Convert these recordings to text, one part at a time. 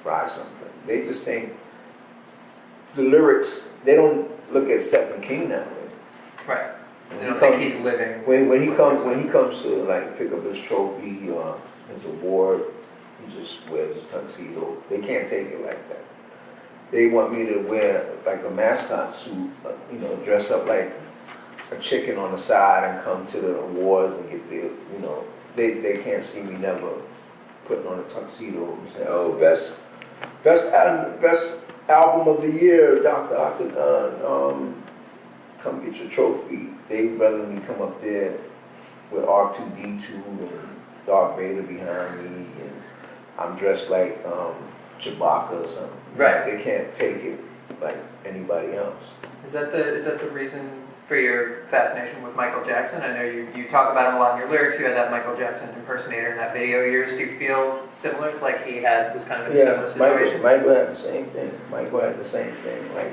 fry something. They just think the lyrics. They don't look at Stephen King that way. Right. They don't think he's living. When he comes to like pick up his trophy or his award, he just wears his tuxedo. They can't take it like that. They want me to wear like a mascot suit, dress up like a chicken on the side and come to the awards and get the, they can't see me never putting on a tuxedo and say, oh, best album of the year, Dr. Octagon, come get your trophy. They'd rather me come up there with R2-D2 and Darth Vader behind me, and I'm dressed like Chewbacca or something. Right. They can't take it like anybody else. Is that the reason for your fascination with Michael Jackson? I know you talk about him a lot in your lyrics. You had that Michael Jackson impersonator in that video of yours. Do you feel similar? Like he was kind of in a similar situation? Michael had the same thing. Like,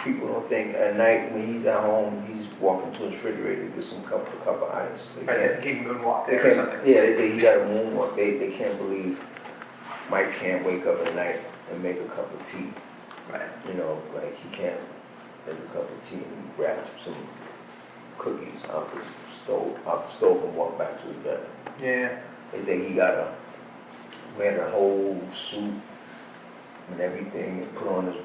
people don't think at night when he's at home, he's walking to his refrigerator to get some cup of ice. They think he can moonwalk there or something. Yeah, he got a moonwalk. They can't believe Mike can't wake up at night and make a cup of tea. Right. Like he can't make a cup of tea and grab some cookies out the stove and walk back to his bed. Yeah. They think he gotta wear the whole suit and everything and put on his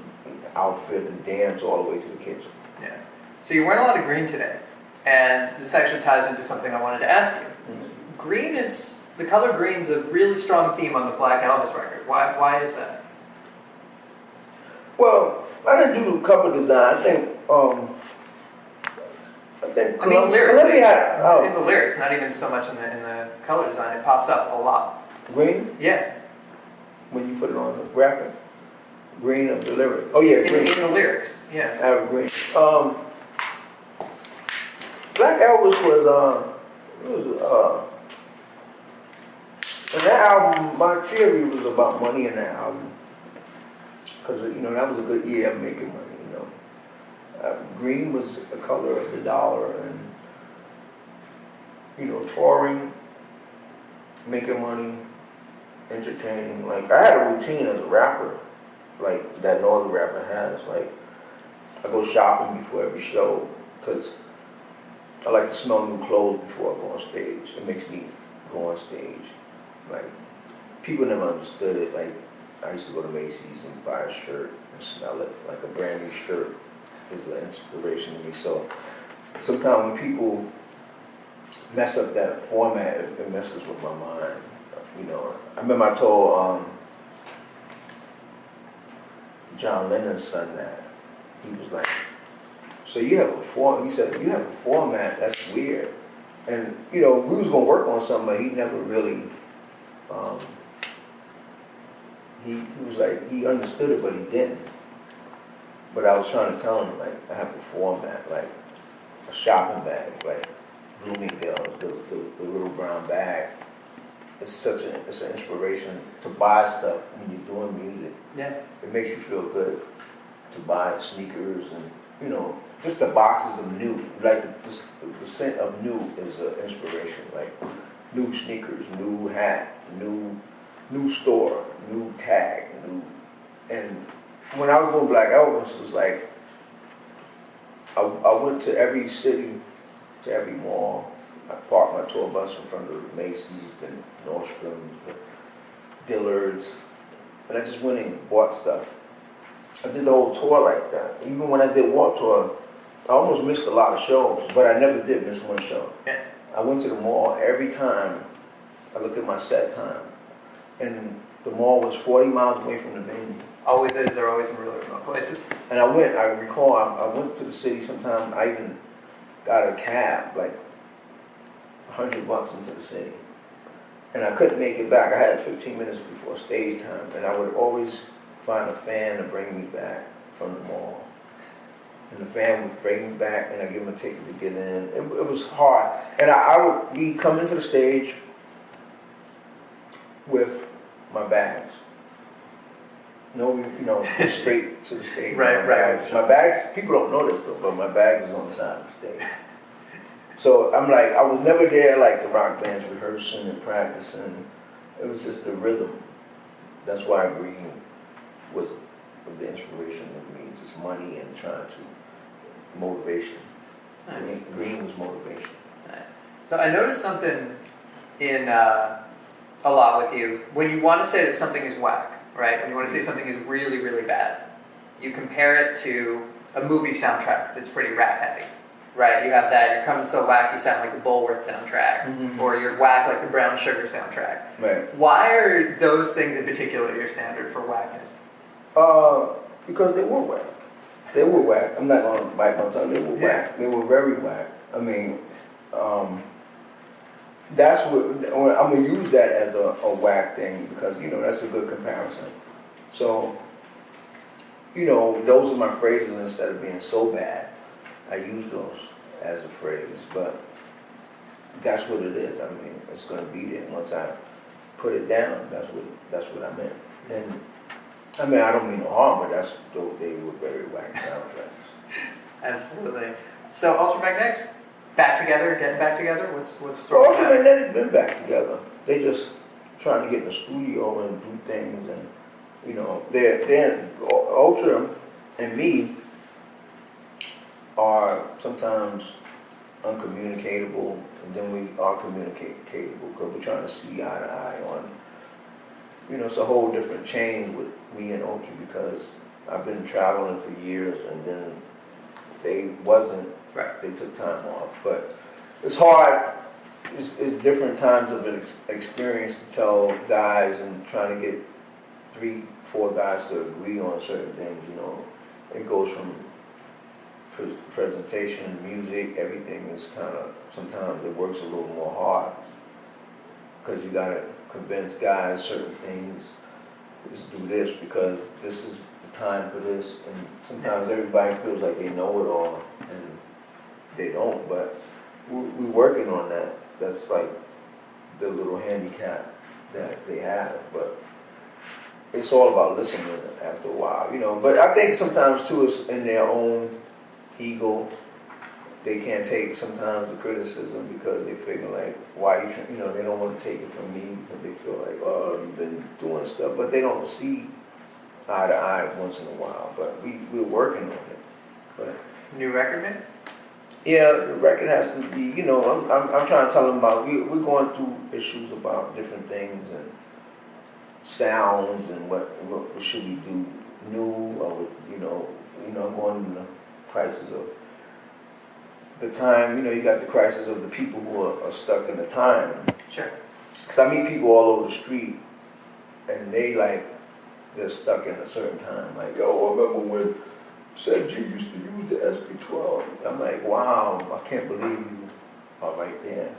outfit and dance all the way to the kitchen. Yeah. So you're wearing a lot of green today, and this actually ties into something I wanted to ask you. Mm-hmm. The color green's a really strong theme on the Black Elvis record. Why is that? Well, I didn't do the cover design. I think I mean, lyrics. In the lyrics, not even so much in the color design. It pops up a lot. Green? Yeah. When you put it on the graphic? Green of the lyric. Oh yeah, green. In the lyrics, yeah. I have green. Black Elvis was in that album, my theory was about money in that album. Because, that was a good year of making money, green was the color of the dollar and, touring, making money, entertaining. Like, I had a routine as a rapper, like that no other rapper has. Like, I go shopping before every show because I like to smell new clothes before I go on stage. It makes me go on stage. Like, people never understood it. Like, I used to go to Macy's and buy a shirt and smell it. Like a brand new shirt is an inspiration to me. So sometimes when people mess up that format, it messes with my mind. I remember I told John Lennon's son that. He was like, so you have a format. He said, you have a format, that's weird. And, we was going to work on something, but he never really, he was like, he understood it, but he didn't. But I was trying to tell him, like, I have a format, like a shopping bag, like Bloomingdale's, the little brown bag. It's an inspiration to buy stuff when you're doing music. Yeah. It makes you feel good to buy sneakers and, just the boxes of new. Like the scent of new is an inspiration. Like new sneakers, new hat, new store, new tag, and when I was doing Black Elvis, it was like I went to every city, to every mall. I parked my tour bus in front of Macy's, the Nordstrom's, the Dillard's, and I just went and bought stuff. I did the whole tour like that. Even when I did Warped Tour, I almost missed a lot of shows, but I never did miss one show. Yeah. I went to the mall every time. I looked at my set time, and the mall was 40 miles away from the venue. Always is. There are always some really remote places. And I recall, I went to the city sometime. I even got a cab, like $100 into the city. And I couldn't make it back. I had 15 minutes before stage time, and I would always find a fan to bring me back from the mall. And the fan would bring me back, and I'd give him a ticket to get in. It was hard. And I would be coming to the stage with my bags. Straight to the stage. Right. My bags, people don't know this though, but my bags is on the side of the stage. So I'm like, I was never there like the rock bands rehearsing and practicing. It was just the rhythm. That's why green was the inspiration of me, just money and trying to motivation. Nice. Green was motivation. Nice. So I noticed something in a lot with you. When you want to say that something is whack, right? When you want to say something is really, really bad, you compare it to a movie soundtrack that's pretty rap heavy, right? You have that, you're coming so whack you sound like the Bulworth soundtrack, or you're whack like the Brown Sugar soundtrack. Right. Why are those things in particular your standard for whackness? Because they were whack. They were whack. I'm not going to bite my tongue. They were whack. They were very whack. I mean, that's what I'm going to use that as a whack thing because, you know, that's a good comparison. So, you know, those are my phrases instead of being so bad. I use those as a phrase, but that's what it is. I mean, it's going to be there. Once I put it down, that's what I meant. And I mean, I don't mean no harm, but they were very whack soundtracks. Absolutely. So Ultramagnetics, back together, getting back together? What's the story? Ultramagnetics been back together. They just trying to get in the studio and do things, and you know, they're Ultra and me are sometimes uncommunicatable, and then we are communicatable because we're trying to see eye to eye on. You know, it's a whole different change with me and Ultra because I've been traveling for years, and then they wasn't. Right. They took time off, but it's hard. It's different times of an experience to tell guys and trying to get 3-4 guys to agree on certain things. You know, it goes from presentation, music, everything is kind of, sometimes it works a little more hard because you got to convince guys certain things. Just do this because this is the time for this, and sometimes everybody feels like they know it all and they don't, but we're working on that. That's like the little handicap that they have, but it's all about listening after a while, you know. But I think sometimes too it's in their own ego. They can't take sometimes the criticism because they figure like, why you know, they don't want to take it from me because they feel like, oh, you've been doing stuff, but they don't see eye to eye once in a while. But we're working on it. But new record, man? yeah, the record has to be, you know, I'm trying to tell them about, we're going through issues about different things and sounds and what should we do new, or, you know, I'm going in the crisis of the time, you know, you got the crisis of the people who are stuck in the time. Sure. Because I meet people all over the street and they're stuck in a certain time. Like, yo, I remember when Said G used to use the SP12. I'm like, wow, I can't believe you are right there.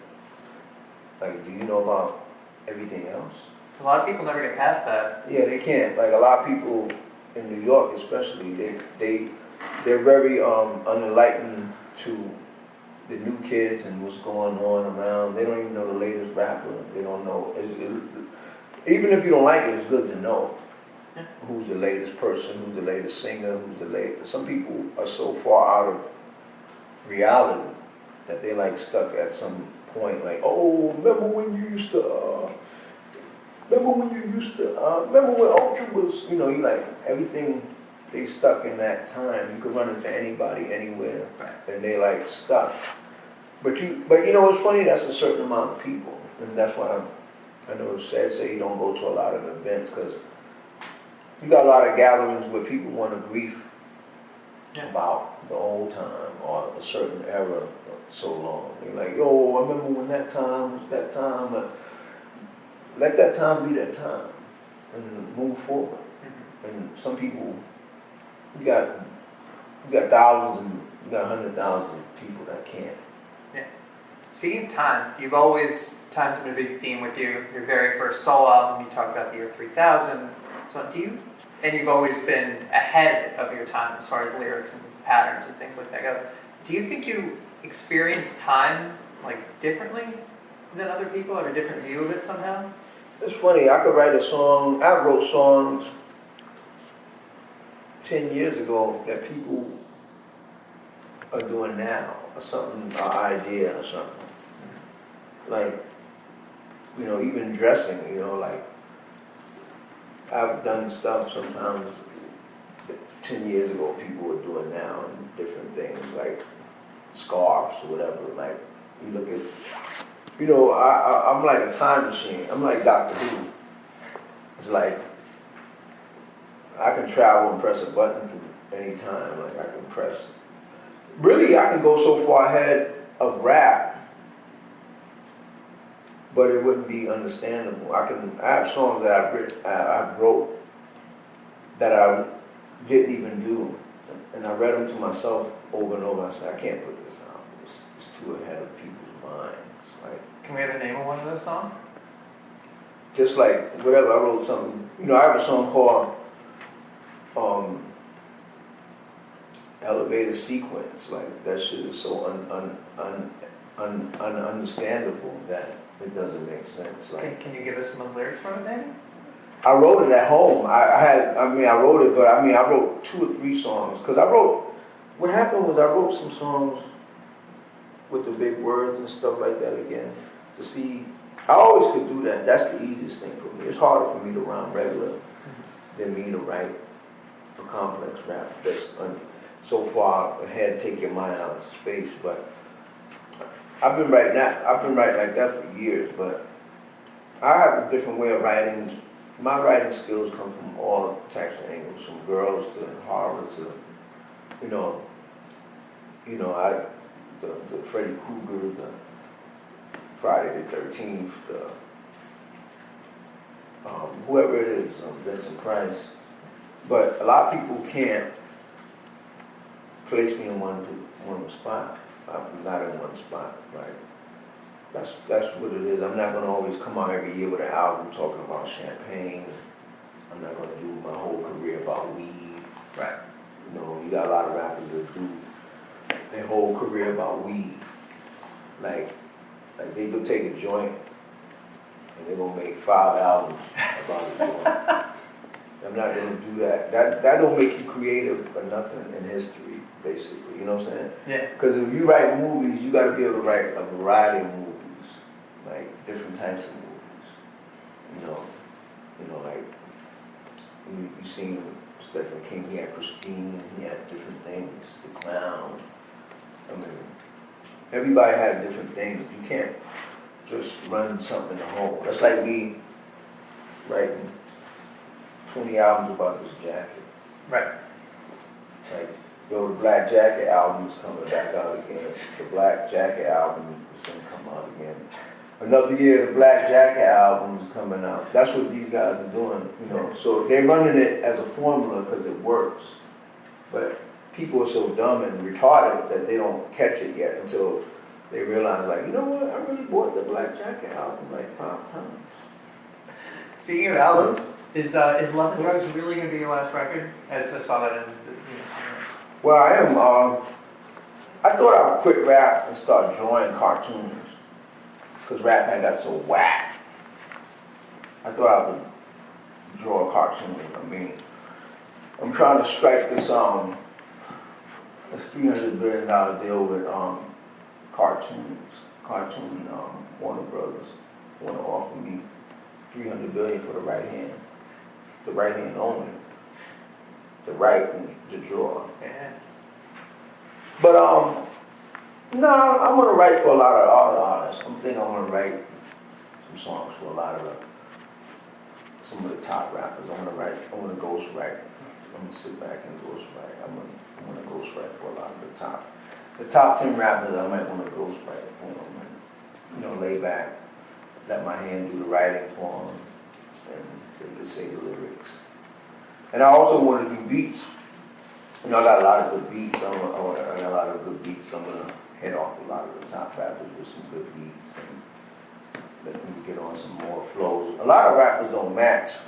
Like, do you know about everything else? A lot of people never get past that. Yeah, they can't. Like, a lot of people in New York especially, they're very unenlightened to the new kids and what's going on around. They don't even know the latest rapper. They don't know. Even if you don't like it, it's good to know. Who's the latest person, who's the latest singer, who's the latest. Some people are so far out of reality that they like stuck at some point like, oh, remember when you used to, remember when Ultra was, you know, you like, everything, they stuck in that time. You could run into anybody, anywhere, right. And they like stuck. But you know what's funny, that's a certain amount of people. And that's why I know it's sad to say you don't go to a lot of events because you got a lot of gatherings where people want to grief about the old time or a certain era so long. They're like, yo, I remember when that time was that time, but let that time be that time and move forward. Mm-hmm. And some people, you got thousands and you got 100,000 people that can't. Yeah. Speaking of time, you've always, time's been a big theme with you. Your very first solo album, you talked about the year 3000. So and you've always been ahead of your time as far as lyrics and patterns and things like that go. Do you think you experience time like differently than other people, or a different view of it somehow? It's funny, I could write a song, I wrote songs 10 years ago that people are doing now, or something, an idea or something. Like, you know, even dressing, you know, like, I've done stuff sometimes that 10 years ago people were doing now, and different things like scarves or whatever. Like you look at, I'm like a time machine. I'm like Doctor Who. It's like I can travel and press a button any time. Like I can press. Really, I can go so far ahead of rap, but it wouldn't be understandable. I have songs that I wrote that I didn't even do, and I read them to myself over and over. I said, I can't put this out. It's too ahead of people's minds. Like, can we have the name of one of those songs? just like whatever, I wrote something. I have a song called Elevator Sequence. Like that shit is so ununderstandable that it doesn't make sense. Like, Can you give us some of the lyrics from it, maybe? I wrote it at home. I wrote it, but I wrote 2 or 3 songs. Because what happened was I wrote some songs with the big words and stuff like that again. To see, I always could do that. That's the easiest thing for me. It's harder for me to rhyme regular than me to write a complex rap that's so far ahead, take your mind out of space. But I've been writing like that for years, but I have a different way of writing. My writing skills come from all types of angles, from girls to horror to, the Freddy Krueger, the Friday the 13th, whoever it is, Vincent Price. But a lot of people can't place me in one spot. I'm not in one spot, right? That's what it is. I'm not going to always come out every year with an album talking about champagne. I'm not going to do my whole career about weed. Right. You got a lot of rappers that do their whole career about weed. Like they could take a joint and they're going to make 5 albums about a joint. I'm not going to do that. That don't make you creative or nothing in history, basically. You know what I'm saying? Yeah. Because if you write movies, you got to be able to write a variety of movies, like different types of movies. Like you seen Stephen King. He had Christine. He had different things. The Clown. I mean, everybody had different things. You can't just run something the whole. That's like me writing 20 albums about this jacket. Right. Like, the Black Jacket album is coming back out again. The Black Jacket album is going to come out again. Another year, the Black Jacket album is coming out. That's what these guys are doing, So they're running it as a formula because it works. But people are so dumb and retarded that they don't catch it yet until they realize, like, you know what? I really bought the Black Jacket album like 5 times. Speaking of albums, is Love and Drugs really going to be your last record? I saw that in the Well, I am. I thought I would quit rap and start drawing cartoons because rap had got so whack. I thought I would draw a cartoon. I'm trying to strike this $300 billion deal with Warner Brothers want to offer me $300 billion for the right hand only. The right to draw. Yeah. But no, I'm gonna write for a lot of other artists. I'm thinking I'm gonna write some songs for a lot of some of the top rappers. I'm gonna ghost write. I'm gonna sit back and ghost write. I'm gonna ghost write for a lot of the top 10 rappers. I might want to ghost write for them and lay back, let my hand do the writing for them, and they can say the lyrics. And I also want to do beats. I got a lot of good beats. I got a lot of good beats. I'm going to head off a lot of the top rappers with some good beats and let them get on some more flows. A lot of rappers don't match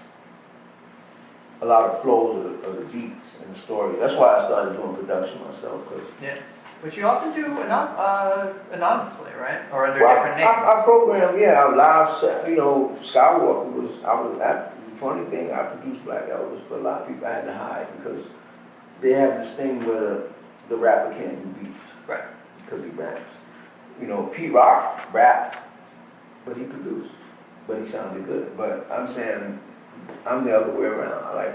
a lot of flows of the beats and the stories. That's why I started doing production myself. Yeah. But you often do anonymously, right? Or under different names? I program, live. Skywalker was, funny thing, I produced Black Elvis, but a lot of people I had to hide because they have this thing where the rapper can't do beats. Right. Because he raps. Pete Rock rapped, but he produced. But he sounded good. But I'm saying I'm the other way around. I like